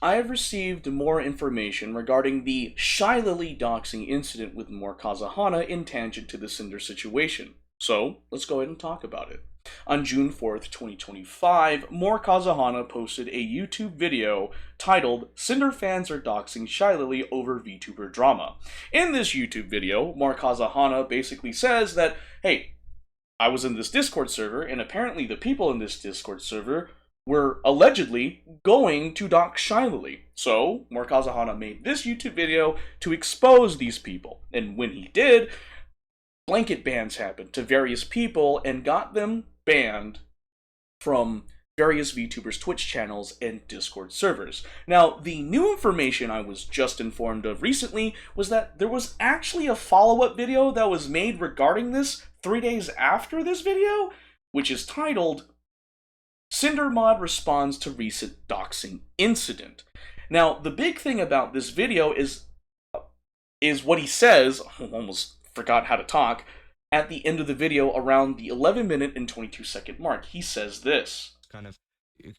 I have received more information regarding the Shylily Doxxing incident with More Kazahana in tangent to the Cinder situation. So, let's go ahead and talk about it. On June 4th, 2025, More Kazahana posted a YouTube video titled Cinder Fans Are Doxing Shylily Over VTuber Drama. In this YouTube video, More Kazahana basically says that, hey, I was in this Discord server, and apparently the people in this Discord server were allegedly going to dox Shylily. So, More Kazahana made this YouTube video to expose these people. And when he did, blanket bans happened to various people and got them banned from various VTubers' Twitch channels and Discord servers. Now, the new information I was just informed of recently was that there was actually a follow-up video that was made regarding this 3 days after this video, which is titled CinderMod Responds to Recent Doxing Incident. Now, the big thing about this video is what he says, I almost forgot how to talk, at the end of the video around the 11-minute and 22-second mark. He says this. Kind of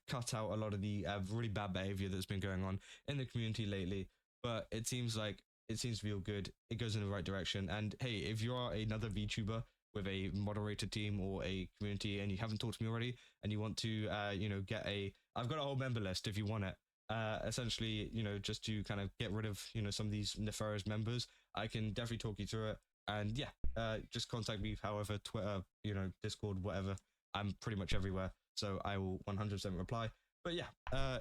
cut out a lot of the really bad behavior that's been going on in the community lately, but it seems to be all good. It goes in the right direction. And hey, if you are another VTuber with a moderator team or a community and you haven't talked to me already and you want to I've got a whole member list if you want it, essentially, just to kind of get rid of some of these nefarious members. I can definitely talk you through it. And yeah, just contact me, however, Twitter, Discord, whatever. I'm pretty much everywhere, so I will 100% reply. But yeah.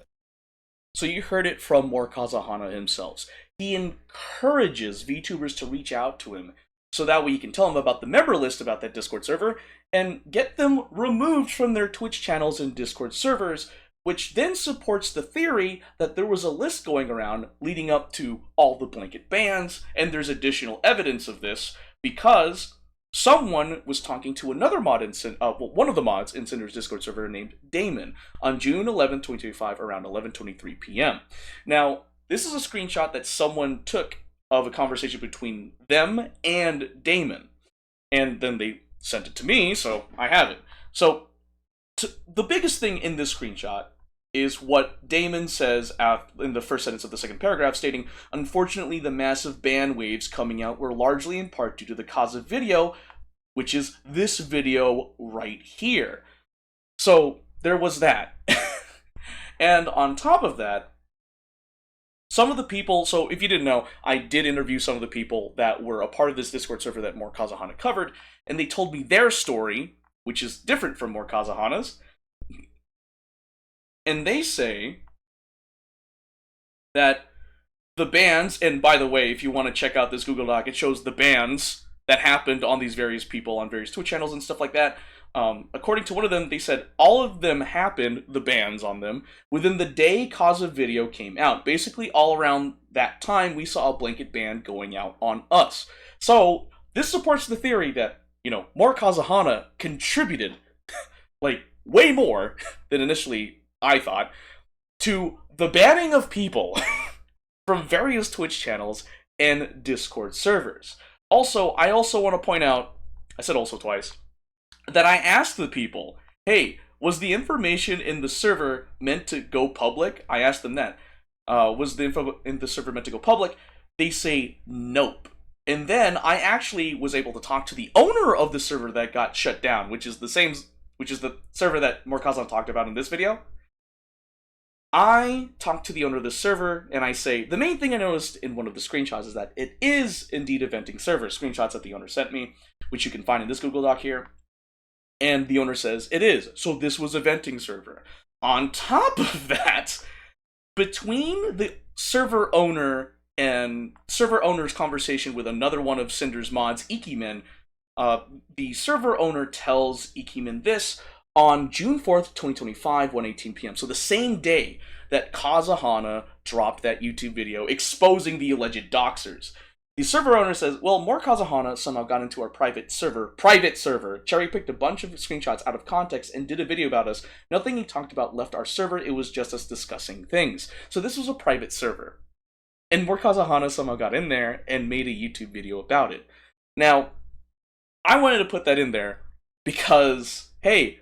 So you heard it from More Kazahana himself. He encourages VTubers to reach out to him, so that way you can tell them about the member list about that Discord server, and get them removed from their Twitch channels and Discord servers, which then supports the theory that there was a list going around leading up to all the blanket bans, and there's additional evidence of this because someone was talking to another mod in one of the mods in Cinder's Discord server named Damon on June 2025 around 11:23 p.m. Now, this is a screenshot that someone took of a conversation between them and Damon, and then they sent it to me, so I have it. So, the biggest thing in this screenshot is what Damon says in the first sentence of the second paragraph, stating, "Unfortunately, the massive ban waves coming out were largely in part due to the Kaza video, which is this video right here." So, there was that. And on top of that, some of the people, so if you didn't know, I did interview some of the people that were a part of this Discord server that More Kazahana covered, and they told me their story, which is different from More Kazahana's. And they say that the bans, and by the way, if you want to check out this Google Doc, it shows the bans that happened on these various people on various Twitch channels and stuff like that. According to one of them, they said all of them happened, the bans on them, within the day Kaza video came out. Basically, all around that time, we saw a blanket ban going out on us. So, this supports the theory that, More Kazahana contributed, like, way more than initially I thought, to the banning of people from various Twitch channels and Discord servers. Also, I also want to point out, I said also twice, that I asked the people, hey, was the information in the server meant to go public? I asked them that. Was the info in the server meant to go public? They say nope. And then I actually was able to talk to the owner of the server that got shut down, which is the server that More Kazan talked about in this video. I talked to the owner of the server, and I say, the main thing I noticed in one of the screenshots is that it is indeed a venting server. Screenshots that the owner sent me, which you can find in this Google Doc here. And the owner says, it is. So this was a venting server. On top of that, between the server owner and server owner's conversation with another one of Cinder's mods, Ikimen, the server owner tells Ikimen this on June 2025, 1:18 p.m. So the same day that Kazahana dropped that YouTube video exposing the alleged doxers. The server owner says, well, More Kazahana somehow got into our private server, cherry-picked a bunch of screenshots out of context and did a video about us. Nothing he talked about left our server, it was just us discussing things. So this was a private server. And More Kazahana somehow got in there and made a YouTube video about it. Now, I wanted to put that in there because, hey,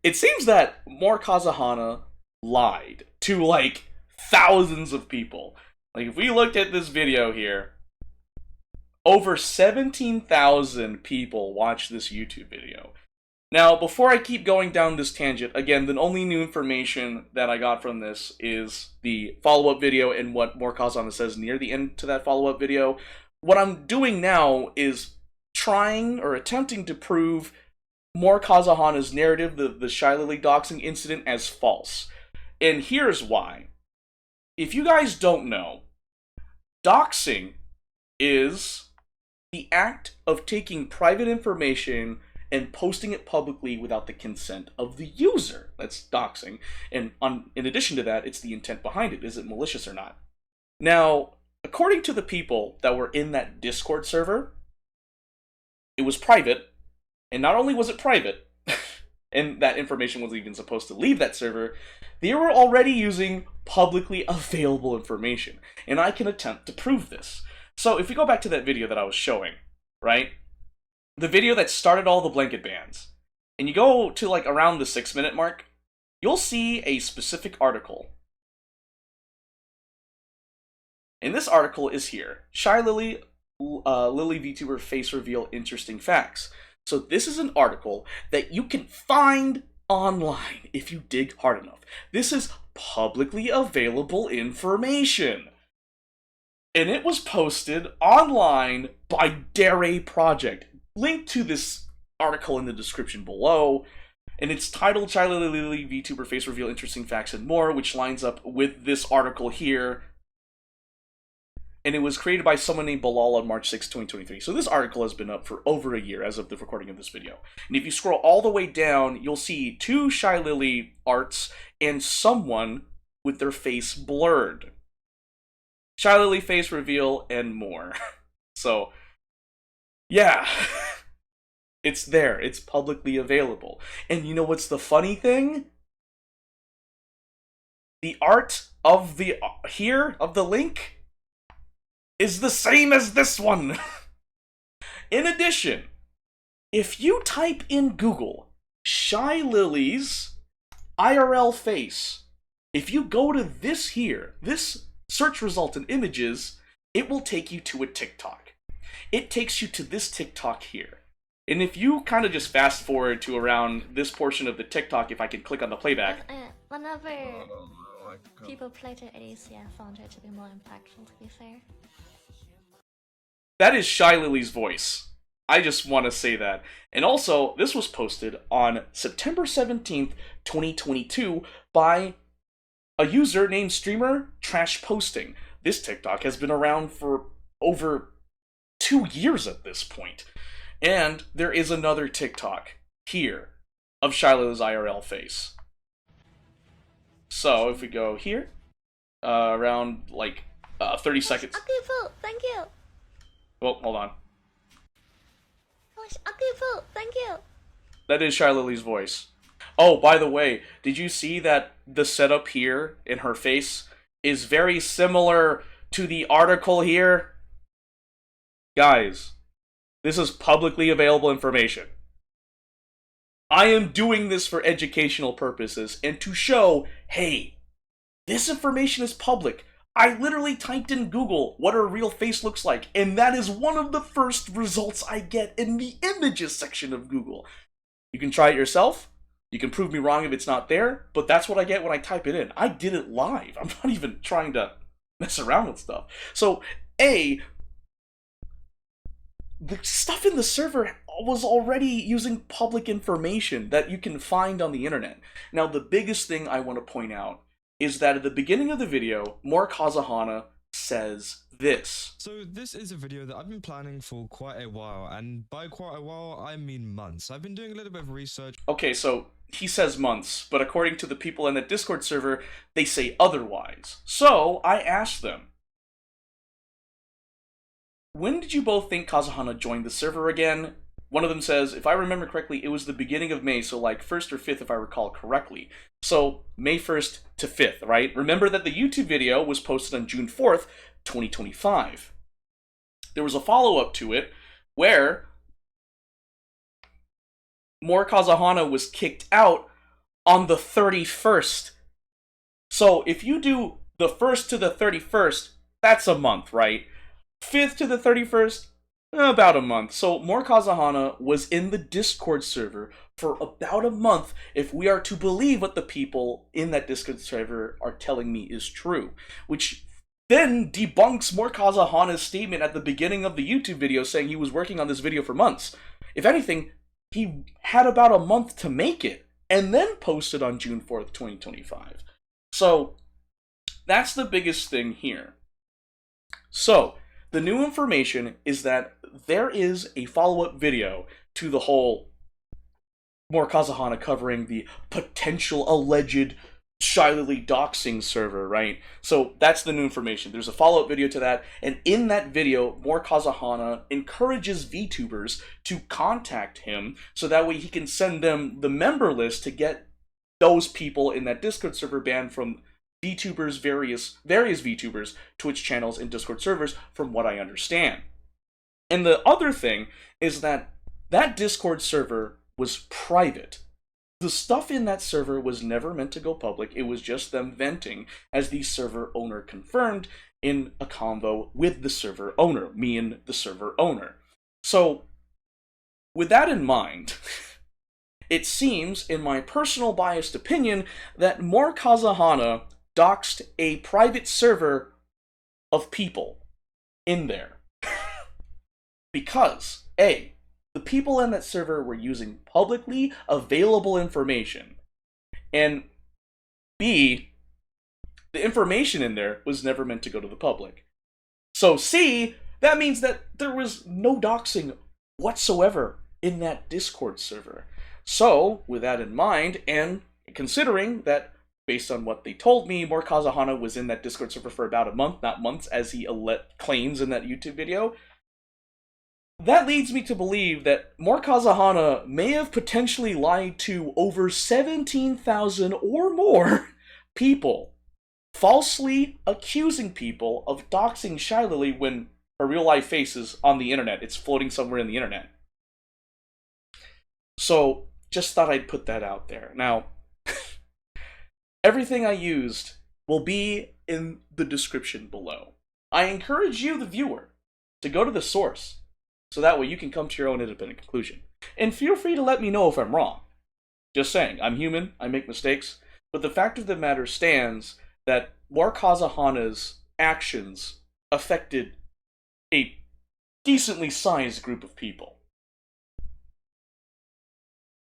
it seems that More Kazahana lied to, like, thousands of people. Like, if we looked at this video here, over 17,000 people watched this YouTube video. Now, before I keep going down this tangent, again, the only new information that I got from this is the follow-up video and what More Kazahana says near the end to that follow-up video. What I'm doing now is trying or attempting to prove More Kazahana's narrative, the Shylily Doxxing incident, as false. And here's why. If you guys don't know, doxing is the act of taking private information and posting it publicly without the consent of the user. That's doxing. And in addition to that, it's the intent behind it. Is it malicious or not? Now, according to the people that were in that Discord server, it was private. And not only was it private, and that information wasn't even supposed to leave that server, they were already using publicly available information. And I can attempt to prove this. So if we go back to that video that I was showing, right? The video that started all the blanket bans, and you go to like around the 6-minute mark, you'll see a specific article. And this article is here. Shylily Vtuber face reveal interesting facts. So this is an article that you can find online if you dig hard enough. This is publicly available information. And it was posted online by Dare Project. Link to this article in the description below. And it's titled Shylily VTuber face reveal interesting facts and more, which lines up with this article here. And it was created by someone named Bilal on March 6, 2023. So this article has been up for over a year as of the recording of this video. And if you scroll all the way down, you'll see 2 Shylily arts and someone with their face blurred. Shylily face reveal and more. So, yeah. It's there. It's publicly available. And you know what's the funny thing? The art of the link is the same as this one. In addition, if you type in Google Shylily's IRL face, if you go to this here, this search result in images, it will take you to a TikTok. It takes you to this TikTok here. And if you kind of just fast forward to around this portion of the TikTok, if I can click on the playback. Whenever people play to ADC, I found it to be more impactful, to be fair. That is Shylily's voice. I just want to say that. And also, this was posted on September 17th, 2022 by a user named Streamer Trash Posting. This TikTok has been around for over 2 years at this point. And there is another TikTok here of Shylily's IRL face. So if we go here, around like 30 seconds. Okay, thank you. Well, hold on. Okay, thank you. That is Shylily's voice. Oh, by the way, did you see that the setup here in her face is very similar to the article here? Guys, this is publicly available information. I am doing this for educational purposes and to show, hey, this information is public. I literally typed in Google what her real face looks like, and that is one of the first results I get in the images section of Google. You can try it yourself. You can prove me wrong if it's not there, but that's what I get when I type it in. I did it live. I'm not even trying to mess around with stuff. So, the stuff in the server was already using public information that you can find on the internet. Now, the biggest thing I want to point out is that at the beginning of the video, More Kazahana says this. So this is a video that I've been planning for quite a while, and by quite a while, I mean months. I've been doing a little bit of research. Okay, so he says months, but according to the people in the Discord server, they say otherwise. So I asked them, when did you both think Kazahana joined the server again? One of them says, if I remember correctly, it was the beginning of May, so like 1st or 5th if I recall correctly. So May 1st to 5th, right? Remember that the YouTube video was posted on June 4th, 2025. There was a follow-up to it where More Kazahana was kicked out on the 31st. So if you do the 1st to the 31st, that's a month, right? 5th to the 31st, about a month. So More Kazahana was in the Discord server for about a month, if we are to believe what the people in that Discord server are telling me is true. Which then debunks More Kazahana's statement at the beginning of the YouTube video saying he was working on this video for months. If anything, he had about a month to make it, and then posted on June 4th, 2025. So, that's the biggest thing here. So, the new information is that there is a follow-up video to the whole More Kazahana covering the potential alleged Shylily Doxxing server, right? So that's the new information. There's a follow-up video to that, and in that video, More Kazahana encourages VTubers to contact him so that way he can send them the member list to get those people in that Discord server banned from VTubers, various VTubers, Twitch channels, and Discord servers, from what I understand. And the other thing is that that Discord server was private. The stuff in that server was never meant to go public. It was just them venting, as the server owner confirmed in a convo with the server owner, me and the server owner. So, with that in mind, it seems, in my personal biased opinion, that More Kazahana doxed a private server of people in there. Because, A, the people in that server were using publicly available information, and B, the information in there was never meant to go to the public. So C, that means that there was no doxing whatsoever in that Discord server. So, with that in mind, and considering that, based on what they told me, More Kazahana was in that Discord server for about a month, not months, as he claims in that YouTube video, that leads me to believe that More Kazahana may have potentially lied to over 17,000 or more people, falsely accusing people of doxing Shylily when her real-life face is on the internet. It's floating somewhere in the internet. So, just thought I'd put that out there. Now, everything I used will be in the description below. I encourage you, the viewer, to go to the source, so that way you can come to your own independent conclusion. And feel free to let me know if I'm wrong. Just saying, I'm human, I make mistakes, but the fact of the matter stands that More Kazahana's actions affected a decently sized group of people.